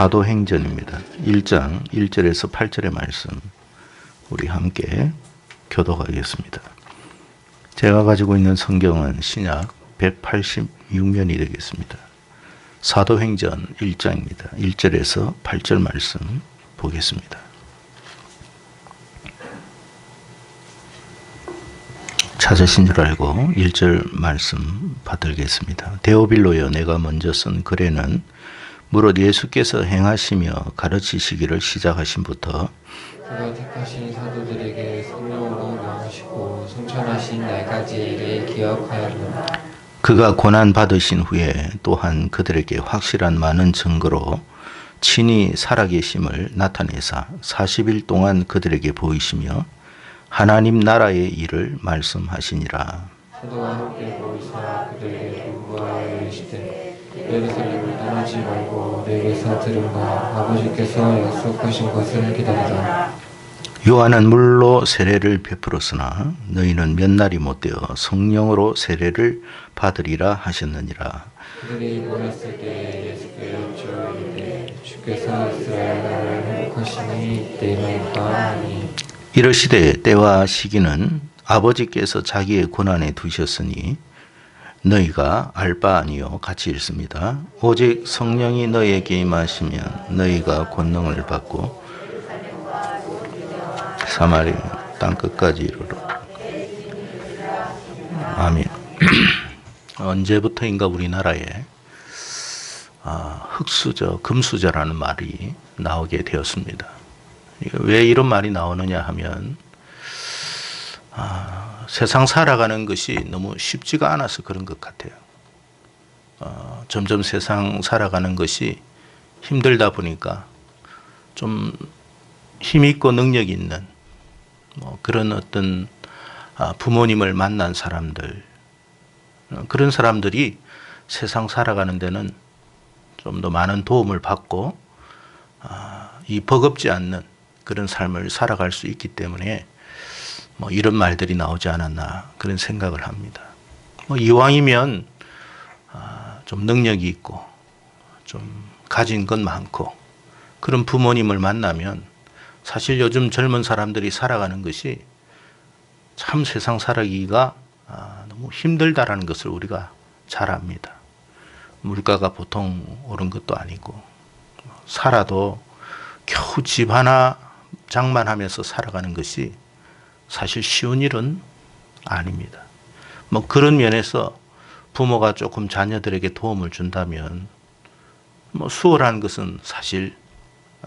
사도행전입니다. 1장 1절에서 8절의 말씀 우리 함께 교독하겠습니다. 제가 가지고 있는 성경은 신약 186면이 되겠습니다. 사도행전 1장입니다. 1절에서 8절 말씀 보겠습니다. 찾으신 줄 알고 1절 말씀 받들겠습니다. 데오빌로여, 내가 먼저 쓴 글에는 무릇 예수께서 행하시며 가르치시기를 시작하신부터 그가 택하신 사도들에게 성령으로 명하시고 성천하신 날까지 이를 기억하였노라. 그가 고난 받으신 후에 또한 그들에게 확실한 많은 증거로 친히 살아계심을 나타내사 40일 동안 그들에게 보이시며 하나님 나라의 일을 말씀하시니라. 사도와 함께 보이사 그들에게 분부하여 이르시되 예루살렘을 떠나지 말고 내게서 들은 바 아버지께서 약속하신 것을 기다리라. 요한은 물로 세례를 베풀었으나 너희는 몇 날이 못되어 성령으로 세례를 받으리라 하셨느니라. 그들이 보냈을 때 예수께 여쭈어 이르되 주께서 이스라엘 나라를 회복하시니 때이나이까 하니 이르시되 때와 시기는 아버지께서 자기의 권한에 두셨으니 너희가 알 바 아니요 같이 읽습니다. 오직 성령이 너희에게 임하시면 너희가 권능을 받고 사마리아 땅끝까지 이르러. 아멘. 언제부터인가 우리나라에 흙수저, 금수저라는 말이 나오게 되었습니다. 왜 이런 말이 나오느냐 하면 세상 살아가는 것이 너무 쉽지가 않아서 그런 것 같아요. 점점 세상 살아가는 것이 힘들다 보니까 좀 힘있고 능력 있는 그런 어떤 부모님을 만난 사람들, 그런 사람들이 세상 살아가는 데는 좀 더 많은 도움을 받고 이 버겁지 않는 그런 삶을 살아갈 수 있기 때문에 이런 말들이 나오지 않았나 그런 생각을 합니다. 이왕이면 좀 능력이 있고 좀 가진 건 많고 그런 부모님을 만나면 사실 요즘 젊은 사람들이 살아가는 것이 참 세상 살아가기가 너무 힘들다라는 것을 우리가 잘 압니다. 물가가 보통 오른 것도 아니고 살아도 겨우 집 하나 장만하면서 살아가는 것이 사실 쉬운 일은 아닙니다. 그런 면에서 부모가 조금 자녀들에게 도움을 준다면 수월한 것은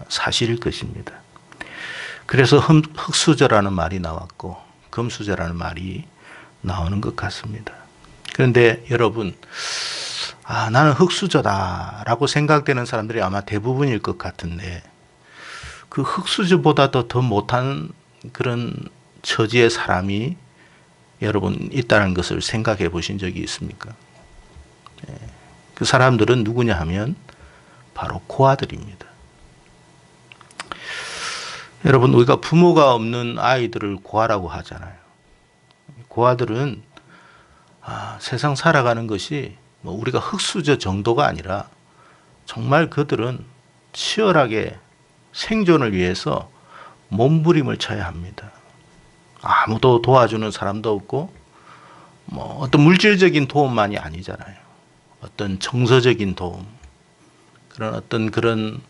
사실일 것입니다. 그래서 흙수저라는 말이 나왔고 금수저라는 말이 나오는 것 같습니다. 그런데 여러분, 나는 흙수저다라고 생각되는 사람들이 아마 대부분일 것 같은데 그 흙수저보다도 더 못한 그런 처지의 사람이 여러분 있다는 것을 생각해 보신 적이 있습니까? 그 사람들은 누구냐 하면 바로 고아들입니다. 여러분, 우리가 부모가 없는 아이들을 고아라고 하잖아요. 고아들은 세상 살아가는 것이 우리가 흙수저 정도가 아니라 정말 그들은 치열하게 생존을 위해서 몸부림을 쳐야 합니다. 아무도 도와주는 사람도 없고 어떤 물질적인 도움만이 아니잖아요. 어떤 정서적인 도움, 그런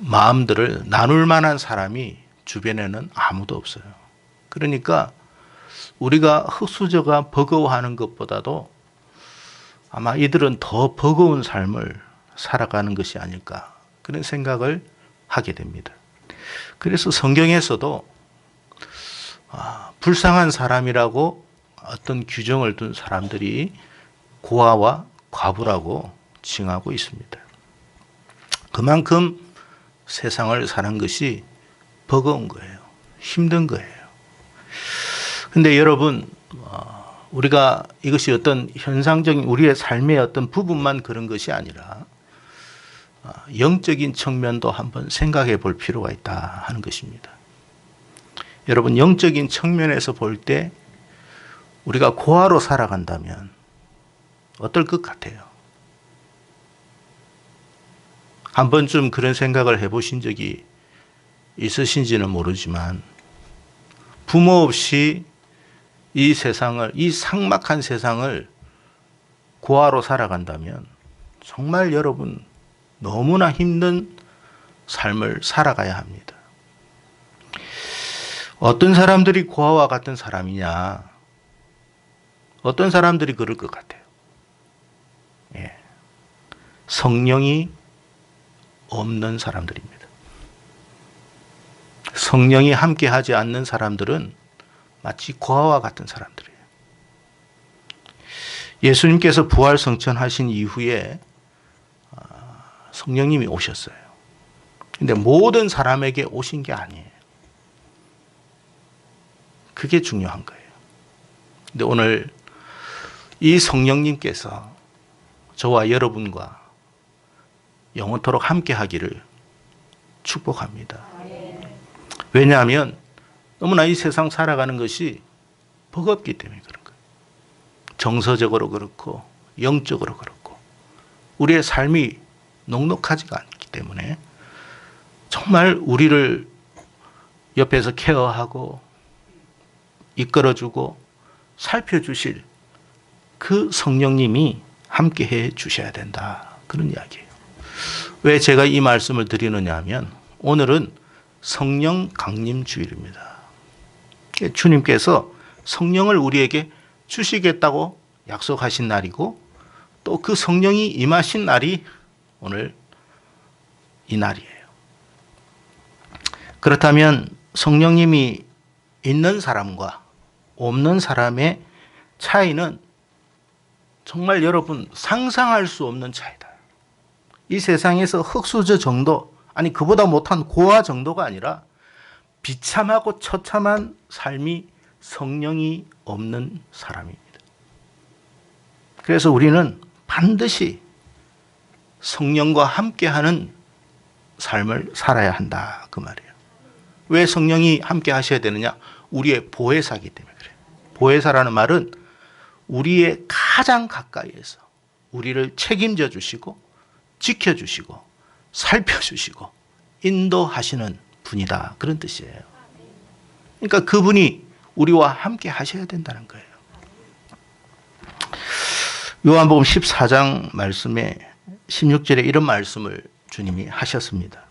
마음들을 나눌 만한 사람이 주변에는 아무도 없어요. 그러니까 우리가 흙수저가 버거워하는 것보다도 아마 이들은 더 버거운 삶을 살아가는 것이 아닐까 그런 생각을 하게 됩니다. 그래서 성경에서도 불쌍한 사람이라고 어떤 규정을 둔 사람들이 고아와 과부라고 칭하고 있습니다. 그만큼 세상을 사는 것이 버거운 거예요. 힘든 거예요. 근데 여러분, 우리가 이것이 어떤 현상적인 우리의 삶의 어떤 부분만 그런 것이 아니라 영적인 측면도 한번 생각해 볼 필요가 있다 하는 것입니다. 여러분, 영적인 측면에서 볼 때 우리가 고아로 살아간다면 어떨 것 같아요? 한 번쯤 그런 생각을 해보신 적이 있으신지는 모르지만 부모 없이 이 세상을, 이 삭막한 세상을 고아로 살아간다면 정말 여러분 너무나 힘든 삶을 살아가야 합니다. 어떤 사람들이 고아와 같은 사람이냐? 어떤 사람들이 그럴 것 같아요. 예. 성령이 없는 사람들입니다. 성령이 함께하지 않는 사람들은 마치 고아와 같은 사람들이에요. 예수님께서 부활 성천하신 이후에 성령님이 오셨어요. 근데 모든 사람에게 오신 게 아니에요. 그게 중요한 거예요. 근데 오늘 이 성령님께서 저와 여러분과 영원토록 함께 하기를 축복합니다. 왜냐하면 너무나 이 세상 살아가는 것이 버겁기 때문에 그런 거예요. 정서적으로 그렇고 영적으로 그렇고 우리의 삶이 넉넉하지가 않기 때문에 정말 우리를 옆에서 케어하고 이끌어주고 살펴주실 그 성령님이 함께해 주셔야 된다. 그런 이야기예요. 왜 제가 이 말씀을 드리느냐 하면 오늘은 성령 강림 주일입니다. 주님께서 성령을 우리에게 주시겠다고 약속하신 날이고 또 그 성령이 임하신 날이 오늘 이 날이에요. 그렇다면 성령님이 있는 사람과 없는 사람의 차이는 정말 여러분 상상할 수 없는 차이다. 이 세상에서 흙수저 정도, 아니 그보다 못한 고아 정도가 아니라 비참하고 처참한 삶이 성령이 없는 사람입니다. 그래서 우리는 반드시 성령과 함께하는 삶을 살아야 한다. 그 말이에요. 왜 성령이 함께 하셔야 되느냐? 우리의 보혜사이기 때문에 그래요. 보혜사라는 말은 우리의 가장 가까이에서 우리를 책임져 주시고 지켜주시고 살펴주시고 인도하시는 분이다. 그런 뜻이에요. 그러니까 그분이 우리와 함께 하셔야 된다는 거예요. 요한복음 14장 말씀에 16절에 이런 말씀을 주님이 하셨습니다.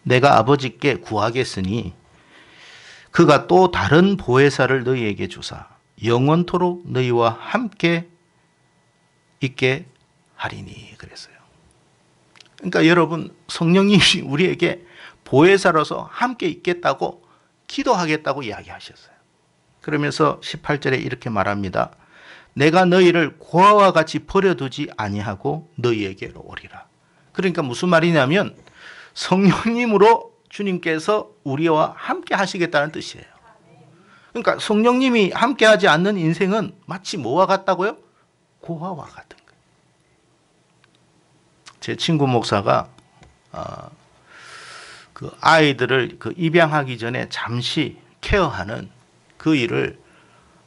내가 아버지께 구하겠으니 그가 또 다른 보혜사를 너희에게 주사 영원토록 너희와 함께 있게 하리니 그랬어요. 그러니까 여러분 성령님이 우리에게 보혜사로서 함께 있겠다고 기도하겠다고 이야기하셨어요. 그러면서 18절에 이렇게 말합니다. 내가 너희를 고아와 같이 버려두지 아니하고 너희에게로 오리라. 그러니까 무슨 말이냐면 성령님으로 주님께서 우리와 함께 하시겠다는 뜻이에요. 그러니까 성령님이 함께하지 않는 인생은 마치 뭐와 같다고요? 고아와 같은 거예요. 제 친구 목사가 그 아이들을 그 입양하기 전에 잠시 케어하는 그 일을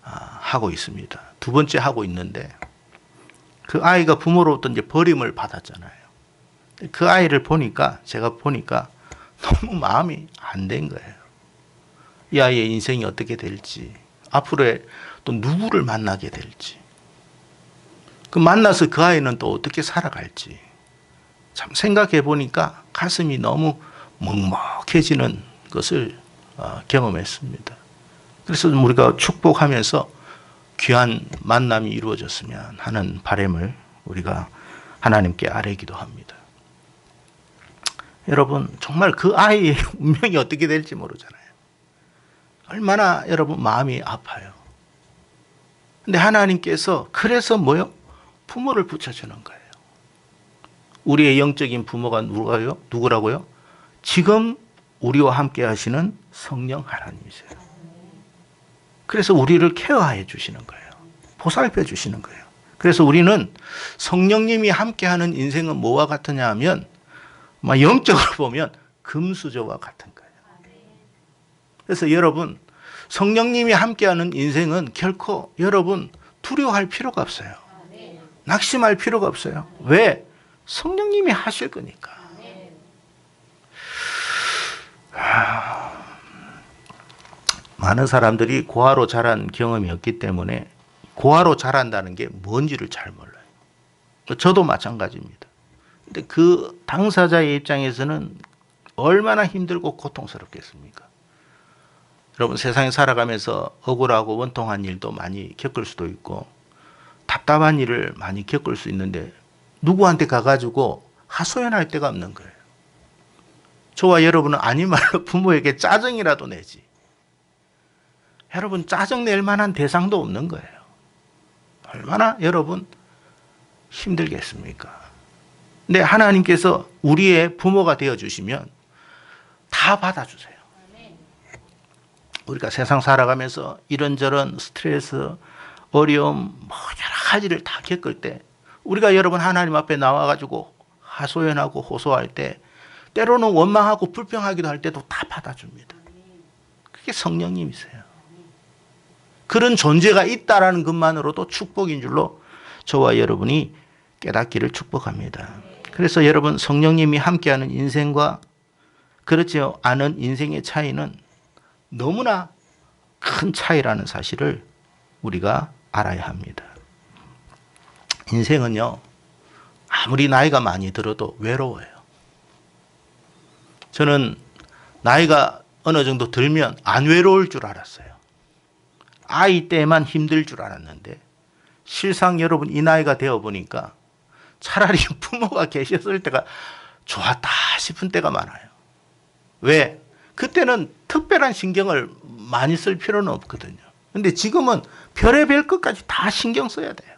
하고 있습니다. 두 번째 하고 있는데 그 아이가 부모로부터 이제 버림을 받았잖아요. 그 아이를 보니까 제가 보니까 너무 마음이 안 된 거예요. 이 아이의 인생이 어떻게 될지, 앞으로의 또 누구를 만나게 될지, 그 만나서 그 아이는 또 어떻게 살아갈지 참 생각해 보니까 가슴이 너무 먹먹해지는 것을 경험했습니다. 그래서 우리가 축복하면서 귀한 만남이 이루어졌으면 하는 바람을 우리가 하나님께 아뢰기도 합니다. 여러분 정말 그 아이의 운명이 어떻게 될지 모르잖아요. 얼마나 여러분 마음이 아파요. 근데 하나님께서 그래서 뭐요? 부모를 붙여주는 거예요. 우리의 영적인 부모가 누구라고요? 지금 우리와 함께 하시는 성령 하나님이세요. 그래서 우리를 케어해 주시는 거예요. 보살펴 주시는 거예요. 그래서 우리는 성령님이 함께하는 인생은 뭐와 같으냐 하면 영적으로 보면 금수저와 같은 거예요. 그래서 여러분 성령님이 함께하는 인생은 결코 여러분 두려워할 필요가 없어요. 낙심할 필요가 없어요. 왜? 성령님이 하실 거니까. 많은 사람들이 고아로 자란 경험이 없기 때문에 고아로 자란다는 게 뭔지를 잘 몰라요. 저도 마찬가지입니다. 근데 그 당사자의 입장에서는 얼마나 힘들고 고통스럽겠습니까? 여러분, 세상에 살아가면서 억울하고 원통한 일도 많이 겪을 수도 있고 답답한 일을 많이 겪을 수 있는데 누구한테 가가지고 하소연할 데가 없는 거예요. 저와 여러분은 아닌 말로 부모에게 짜증이라도 내지. 여러분, 짜증 낼 만한 대상도 없는 거예요. 얼마나 여러분 힘들겠습니까? 근데 하나님께서 우리의 부모가 되어주시면 다 받아주세요. 우리가 세상 살아가면서 이런저런 스트레스, 어려움, 여러 가지를 다 겪을 때 우리가 여러분 하나님 앞에 나와가지고 하소연하고 호소할 때 때로는 원망하고 불평하기도 할 때도 다 받아줍니다. 그게 성령님이세요. 그런 존재가 있다라는 것만으로도 축복인 줄로 저와 여러분이 깨닫기를 축복합니다. 그래서 여러분, 성령님이 함께하는 인생과 그렇지 않은 인생의 차이는 너무나 큰 차이라는 사실을 우리가 알아야 합니다. 인생은요, 아무리 나이가 많이 들어도 외로워요. 저는 나이가 어느 정도 들면 안 외로울 줄 알았어요. 아이 때만 힘들 줄 알았는데 실상 여러분, 이 나이가 되어 보니까 차라리 부모가 계셨을 때가 좋았다 싶은 때가 많아요. 왜? 그때는 특별한 신경을 많이 쓸 필요는 없거든요. 근데 지금은 별의별 것까지 다 신경 써야 돼요.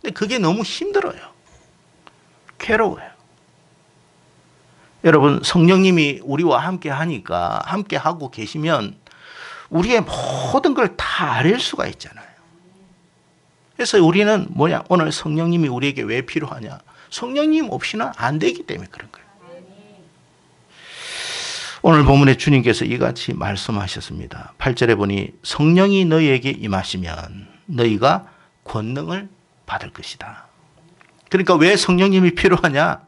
근데 그게 너무 힘들어요. 괴로워요. 여러분, 성령님이 우리와 함께 하니까, 함께 하고 계시면 우리의 모든 걸 다 알 수가 있잖아요. 그래서 우리는 오늘 성령님이 우리에게 왜 필요하냐? 성령님 없이는 안 되기 때문에 그런 거예요. 오늘 본문에 주님께서 이같이 말씀하셨습니다. 8절에 보니 성령이 너희에게 임하시면 너희가 권능을 받을 것이다. 그러니까 왜 성령님이 필요하냐?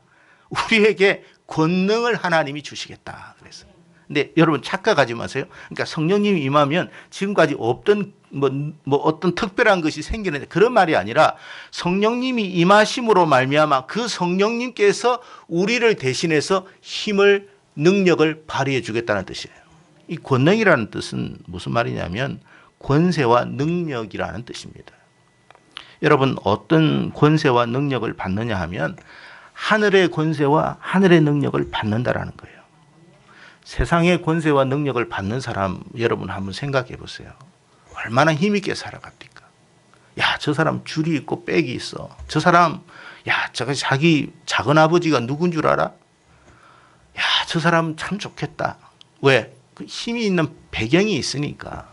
우리에게 권능을 하나님이 주시겠다 그랬어요. 근데 여러분, 착각하지 마세요. 그러니까 성령님이 임하면 지금까지 없던 어떤 특별한 것이 생기는데, 그런 말이 아니라 성령님이 임하심으로 말미암아 그 성령님께서 우리를 대신해서 힘을, 능력을 발휘해 주겠다는 뜻이에요. 이 권능이라는 뜻은 무슨 말이냐면 권세와 능력이라는 뜻입니다. 여러분, 어떤 권세와 능력을 받느냐 하면 하늘의 권세와 하늘의 능력을 받는다라는 거예요. 세상의 권세와 능력을 받는 사람, 여러분 한번 생각해 보세요. 얼마나 힘있게 살아갑니까? 야, 저 사람 줄이 있고 빽이 있어. 저 사람, 야, 자기 작은 아버지가 누군 줄 알아? 야, 저 사람 참 좋겠다. 왜? 그 힘이 있는 배경이 있으니까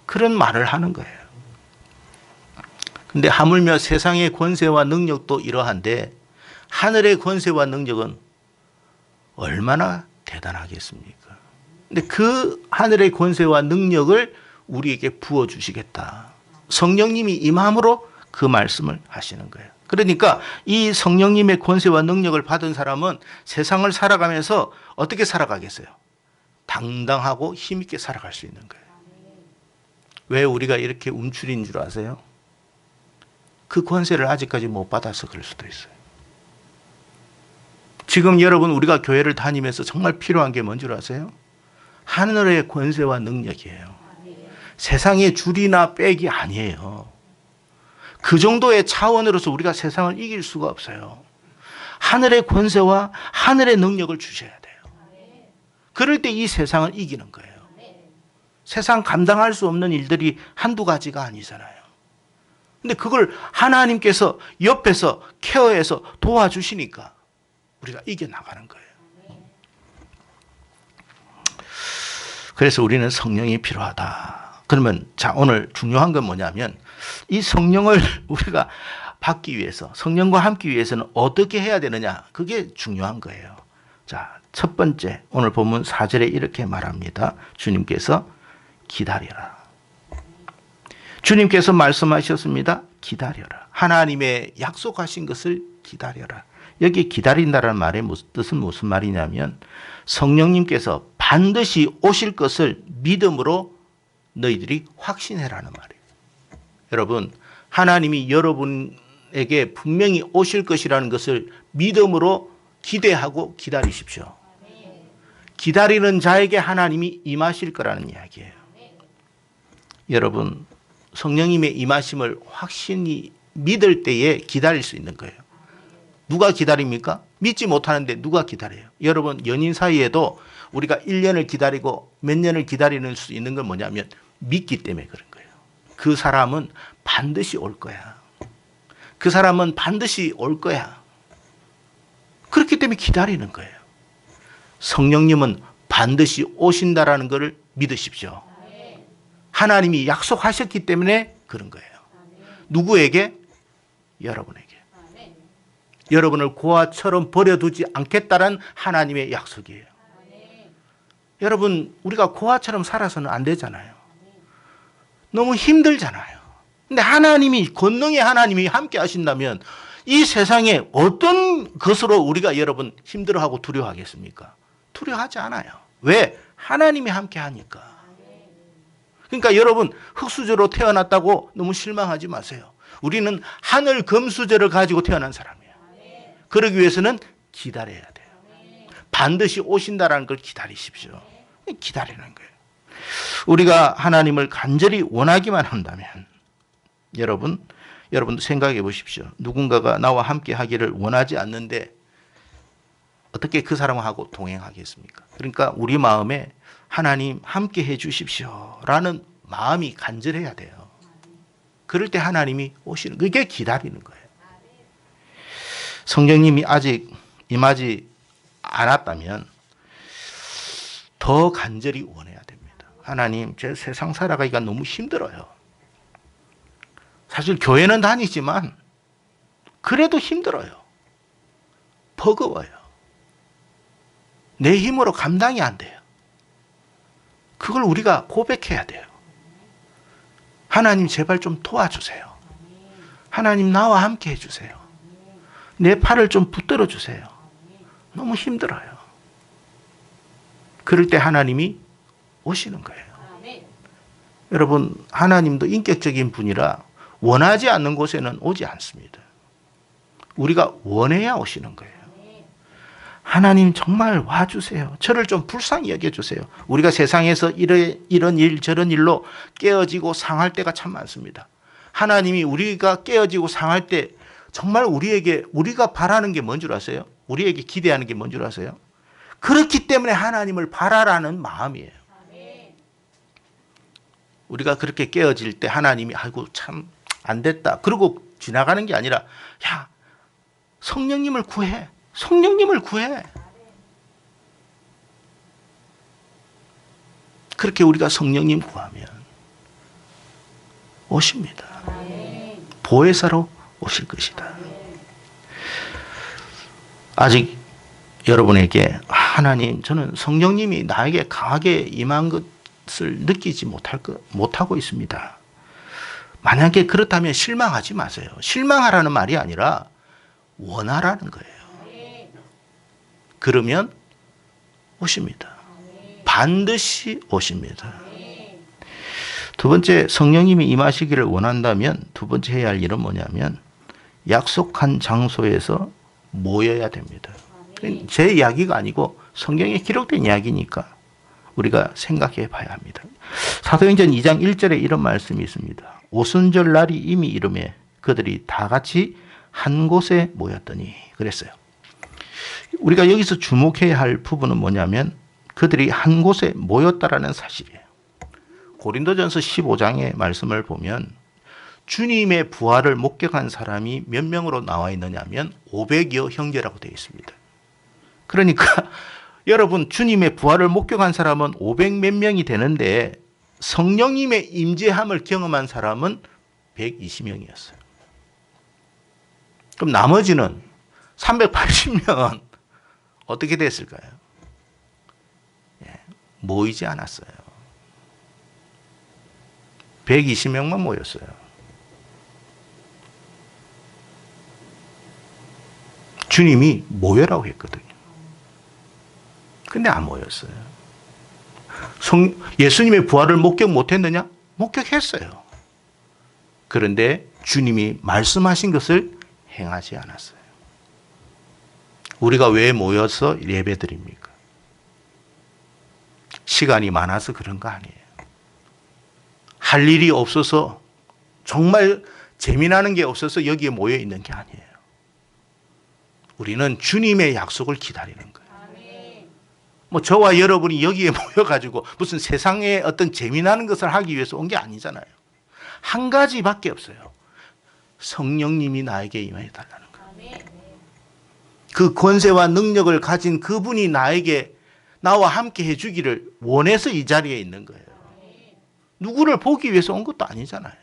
그런 말을 하는 거예요. 근데 하물며 세상의 권세와 능력도 이러한데 하늘의 권세와 능력은 얼마나 대단하겠습니까? 근데 그 하늘의 권세와 능력을 우리에게 부어주시겠다. 성령님이 임함으로 그 말씀을 하시는 거예요. 그러니까 이 성령님의 권세와 능력을 받은 사람은 세상을 살아가면서 어떻게 살아가겠어요? 당당하고 힘있게 살아갈 수 있는 거예요. 왜 우리가 이렇게 움츠린 줄 아세요? 그 권세를 아직까지 못 받아서 그럴 수도 있어요. 지금 여러분, 우리가 교회를 다니면서 정말 필요한 게 뭔 줄 아세요? 하늘의 권세와 능력이에요. 세상의 줄이나 빽이 아니에요. 그 정도의 차원으로서 우리가 세상을 이길 수가 없어요. 하늘의 권세와 하늘의 능력을 주셔야 돼요. 그럴 때 이 세상을 이기는 거예요. 세상 감당할 수 없는 일들이 한두 가지가 아니잖아요. 근데 그걸 하나님께서 옆에서 케어해서 도와주시니까 우리가 이겨나가는 거예요. 그래서 우리는 성령이 필요하다. 그러면 자, 오늘 중요한 건 뭐냐면 이 성령을 우리가 받기 위해서, 성령과 함께 위해서는 어떻게 해야 되느냐, 그게 중요한 거예요. 자, 첫 번째, 오늘 본문 4절에 이렇게 말합니다. 주님께서 기다려라. 주님께서 말씀하셨습니다. 기다려라. 하나님의 약속하신 것을 기다려라. 여기 기다린다는 말의 뜻은 무슨 말이냐면 성령님께서 반드시 오실 것을 믿음으로 너희들이 확신해라는 말이에요. 여러분, 하나님이 여러분에게 분명히 오실 것이라는 것을 믿음으로 기대하고 기다리십시오. 기다리는 자에게 하나님이 임하실 거라는 이야기예요. 여러분, 성령님의 임하심을 확신히 믿을 때에 기다릴 수 있는 거예요. 누가 기다립니까? 믿지 못하는데 누가 기다려요? 여러분, 연인 사이에도 우리가 1년을 기다리고 몇 년을 기다리는 수 있는 건 뭐냐면 믿기 때문에 그런 거예요. 그 사람은 반드시 올 거야. 그 사람은 반드시 올 거야. 그렇기 때문에 기다리는 거예요. 성령님은 반드시 오신다라는 것을 믿으십시오. 하나님이 약속하셨기 때문에 그런 거예요. 누구에게? 여러분에게. 여러분을 고아처럼 버려두지 않겠다는 하나님의 약속이에요. 여러분, 우리가 고아처럼 살아서는 안 되잖아요. 너무 힘들잖아요. 근데 하나님이, 권능의 하나님이 함께 하신다면 이 세상에 어떤 것으로 우리가 여러분 힘들어하고 두려워하겠습니까? 두려워하지 않아요. 왜? 하나님이 함께 하니까. 그러니까 여러분, 흙수저로 태어났다고 너무 실망하지 마세요. 우리는 하늘 금수저를 가지고 태어난 사람이에요. 그러기 위해서는 기다려야 돼요. 반드시 오신다라는 걸 기다리십시오. 기다리는 거예요. 우리가 하나님을 간절히 원하기만 한다면 여러분 생각해 보십시오. 누군가가 나와 함께 하기를 원하지 않는데 어떻게 그 사람하고 동행하겠습니까? 그러니까 우리 마음에 하나님 함께 해 주십시오 라는 마음이 간절해야 돼요. 그럴 때 하나님이 오시는, 그게 기다리는 거예요. 성령님이 아직 임하지 않았다면 더 간절히 원해야 됩니다. 하나님, 제 세상 살아가기가 너무 힘들어요. 사실 교회는 다니지만 그래도 힘들어요. 버거워요. 내 힘으로 감당이 안 돼요. 그걸 우리가 고백해야 돼요. 하나님, 제발 좀 도와주세요. 하나님, 나와 함께 해주세요. 내 팔을 좀 붙들어 주세요. 너무 힘들어요. 그럴 때 하나님이 오시는 거예요. 여러분, 하나님도 인격적인 분이라 원하지 않는 곳에는 오지 않습니다. 우리가 원해야 오시는 거예요. 하나님, 정말 와주세요. 저를 좀 불쌍히 여겨주세요. 우리가 세상에서 이런 일 저런 일로 깨어지고 상할 때가 참 많습니다. 하나님이 우리가 깨어지고 상할 때 정말 우리가 바라는 게 뭔 줄 아세요? 우리에게 기대하는 게 뭔 줄 아세요? 그렇기 때문에 하나님을 바라라는 마음이에요. 우리가 그렇게 깨어질 때 하나님이 아이고 참 안 됐다 그러고 지나가는 게 아니라 야, 성령님을 구해. 성령님을 구해. 그렇게 우리가 성령님 구하면 오십니다. 보혜사로 오실 것이다. 아직 여러분에게 하나님, 저는 성령님이 나에게 강하게 임한 것을 느끼지 못하고 있습니다. 만약에 그렇다면 실망하지 마세요. 실망하라는 말이 아니라 원하라는 거예요. 그러면 오십니다. 반드시 오십니다. 두 번째, 성령님이 임하시기를 원한다면 두 번째 해야 할 일은 뭐냐면 약속한 장소에서 모여야 됩니다. 제 이야기가 아니고 성경에 기록된 이야기니까 우리가 생각해 봐야 합니다. 사도행전 2장 1절에 이런 말씀이 있습니다. 오순절 날이 이미 이르매 그들이 다 같이 한 곳에 모였더니 그랬어요. 우리가 여기서 주목해야 할 부분은 뭐냐면 그들이 한 곳에 모였다라는 사실이에요. 고린도전서 15장의 말씀을 보면 주님의 부활을 목격한 사람이 몇 명으로 나와 있느냐면 500여 형제라고 되어 있습니다. 그러니까 여러분, 주님의 부활을 목격한 사람은 500몇 명이 되는데 성령님의 임재함을 경험한 사람은 120명이었어요. 그럼 나머지는 380명은 어떻게 됐을까요? 모이지 않았어요. 120명만 모였어요. 주님이 모여라고 했거든요. 근데 안 모였어요. 예수님의 부활을 목격 못했느냐? 목격했어요. 그런데 주님이 말씀하신 것을 행하지 않았어요. 우리가 왜 모여서 예배드립니까? 시간이 많아서 그런 거 아니에요. 할 일이 없어서, 정말 재미나는 게 없어서 여기에 모여 있는 게 아니에요. 우리는 주님의 약속을 기다리는 거예요. 뭐 저와 여러분이 여기에 모여가지고 무슨 세상에 어떤 재미나는 것을 하기 위해서 온 게 아니잖아요. 한 가지밖에 없어요. 성령님이 나에게 임해 달라는 거예요. 그 권세와 능력을 가진 그분이 나와 함께 해주기를 원해서 이 자리에 있는 거예요. 누구를 보기 위해서 온 것도 아니잖아요.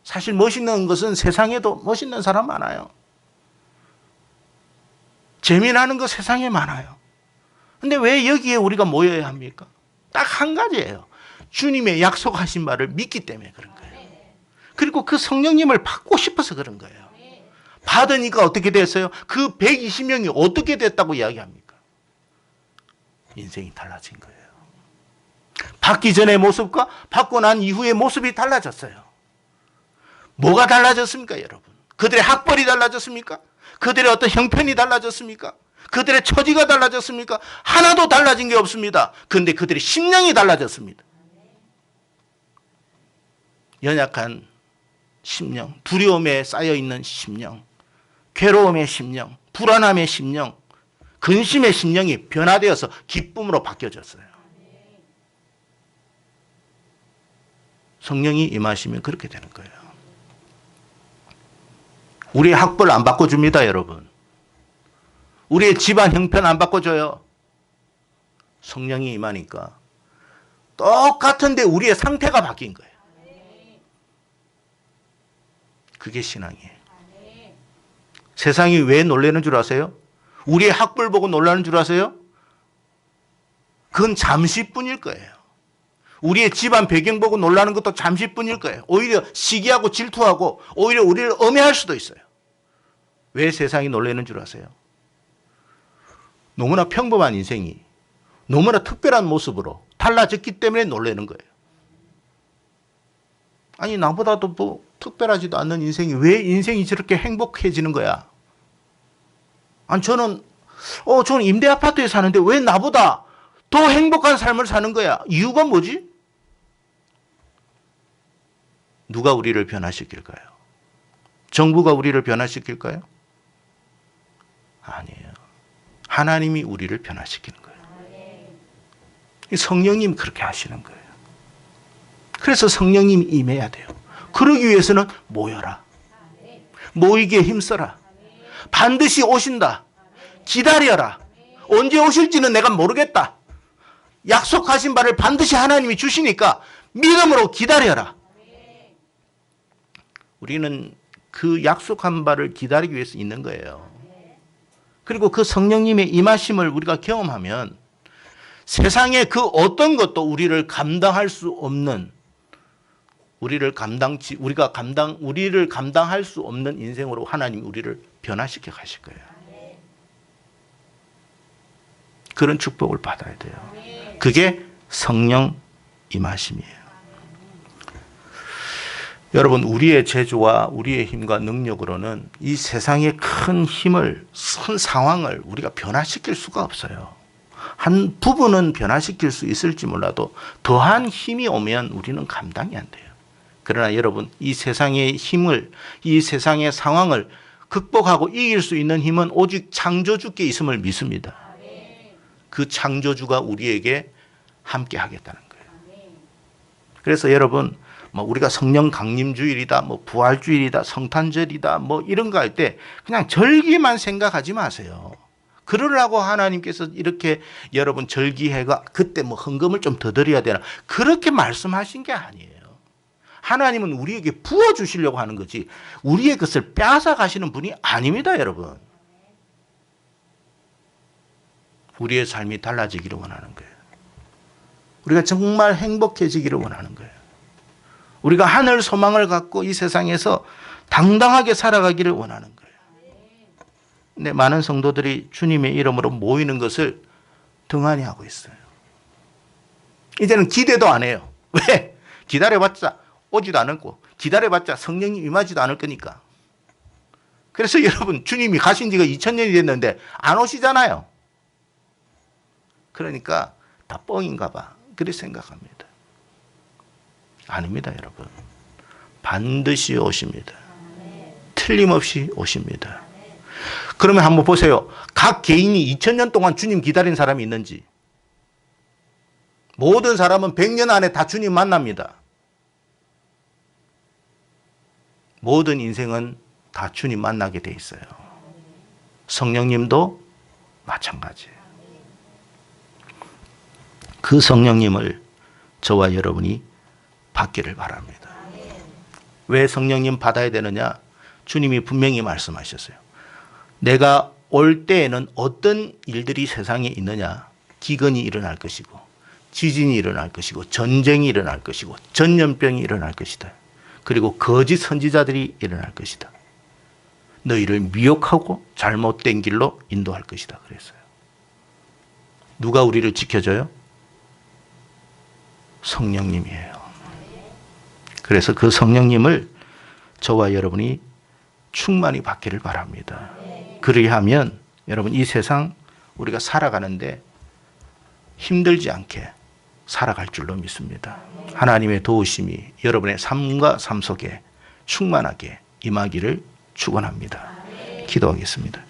사실 멋있는 것은 세상에도 멋있는 사람 많아요. 재미나는 거 세상에 많아요. 근데 왜 여기에 우리가 모여야 합니까? 딱 한 가지예요. 주님의 약속하신 말을 믿기 때문에 그런 거예요. 그리고 그 성령님을 받고 싶어서 그런 거예요. 받으니까 어떻게 됐어요? 그 120명이 어떻게 됐다고 이야기합니까? 인생이 달라진 거예요. 받기 전의 모습과 받고 난 이후의 모습이 달라졌어요. 뭐가 달라졌습니까, 여러분? 그들의 학벌이 달라졌습니까? 그들의 어떤 형편이 달라졌습니까? 그들의 처지가 달라졌습니까? 하나도 달라진 게 없습니다. 그런데 그들의 심령이 달라졌습니다. 연약한 심령, 두려움에 쌓여있는 심령, 괴로움의 심령, 불안함의 심령, 근심의 심령이 변화되어서 기쁨으로 바뀌어졌어요. 성령이 임하시면 그렇게 되는 거예요. 우리의 학벌 안 바꿔줍니다, 여러분. 우리의 집안 형편 안 바꿔줘요. 성령이 임하니까 똑같은데 우리의 상태가 바뀐 거예요. 그게 신앙이에요. 세상이 왜 놀라는 줄 아세요? 우리의 학벌 보고 놀라는 줄 아세요? 그건 잠시뿐일 거예요. 우리의 집안 배경 보고 놀라는 것도 잠시뿐일 거예요. 오히려 시기하고 질투하고 오히려 우리를 엄해할 수도 있어요. 왜 세상이 놀라는 줄 아세요? 너무나 평범한 인생이 너무나 특별한 모습으로 달라졌기 때문에 놀라는 거예요. 아니, 나보다도 뭐 특별하지도 않는 인생이 왜 인생이 저렇게 행복해지는 거야? 아니, 저는 임대 아파트에 사는데 왜 나보다 더 행복한 삶을 사는 거야? 이유가 뭐지? 누가 우리를 변화시킬까요? 정부가 우리를 변화시킬까요? 아니에요. 하나님이 우리를 변화시키는 거예요. 성령님 그렇게 하시는 거예요. 그래서 성령님이 임해야 돼요. 그러기 위해서는 모여라. 모이기에 힘써라. 반드시 오신다. 기다려라. 언제 오실지는 내가 모르겠다. 약속하신 바를 반드시 하나님이 주시니까 믿음으로 기다려라. 우리는 그 약속한 바를 기다리기 위해서 있는 거예요. 그리고 그 성령님의 임하심을 우리가 경험하면 세상의 그 어떤 것도 우리를 감당할 수 없는, 우리를 감당할 수 없는 인생으로 하나님이 우리를 변화시켜 가실 거예요. 그런 축복을 받아야 돼요. 그게 성령 임하심이에요. 여러분, 우리의 재주와 우리의 힘과 능력으로는 이 세상의 큰 힘을, 큰 상황을 우리가 변화시킬 수가 없어요. 한 부분은 변화시킬 수 있을지 몰라도 더한 힘이 오면 우리는 감당이 안 돼요. 그러나 여러분, 이 세상의 힘을, 이 세상의 상황을 극복하고 이길 수 있는 힘은 오직 창조주께 있음을 믿습니다. 그 창조주가 우리에게 함께 하겠다는 거예요. 그래서 여러분, 우리가 성령 강림주일이다, 부활주일이다, 성탄절이다, 이런 거 할 때 그냥 절기만 생각하지 마세요. 그러려고 하나님께서 이렇게 여러분 절기해가 그때 헌금을 좀 더 드려야 되나, 그렇게 말씀하신 게 아니에요. 하나님은 우리에게 부어주시려고 하는 거지 우리의 것을 빼앗아 가시는 분이 아닙니다, 여러분. 우리의 삶이 달라지기를 원하는 거예요. 우리가 정말 행복해지기를 원하는 거예요. 우리가 하늘 소망을 갖고 이 세상에서 당당하게 살아가기를 원하는 거예요. 근데 많은 성도들이 주님의 이름으로 모이는 것을 등한히 하고 있어요. 이제는 기대도 안 해요. 왜? 기다려봤자 오지도 않고 기다려봤자 성령이 임하지도 않을 거니까. 그래서 여러분 주님이 가신 지가 2000년이 됐는데 안 오시잖아요. 그러니까 다 뻥인가 봐. 그렇게 생각합니다. 아닙니다, 여러분. 반드시 오십니다. 틀림없이 오십니다. 그러면 한번 보세요. 각 개인이 2000년 동안 주님 기다린 사람이 있는지. 모든 사람은 100년 안에 다 주님 만납니다. 모든 인생은 다 주님 만나게 돼 있어요. 성령님도 마찬가지예요. 그 성령님을 저와 여러분이 받기를 바랍니다. 왜 성령님 받아야 되느냐? 주님이 분명히 말씀하셨어요. 내가 올 때에는 어떤 일들이 세상에 있느냐? 기근이 일어날 것이고, 지진이 일어날 것이고, 전쟁이 일어날 것이고, 전염병이 일어날 것이다. 그리고 거짓 선지자들이 일어날 것이다. 너희를 미혹하고 잘못된 길로 인도할 것이다. 그랬어요. 누가 우리를 지켜줘요? 성령님이에요. 그래서 그 성령님을 저와 여러분이 충만히 받기를 바랍니다. 그리하면 여러분 이 세상 우리가 살아가는데 힘들지 않게 살아갈 줄로 믿습니다. 하나님의 도우심이 여러분의 삶과 삶 속에 충만하게 임하기를 축원합니다. 기도하겠습니다.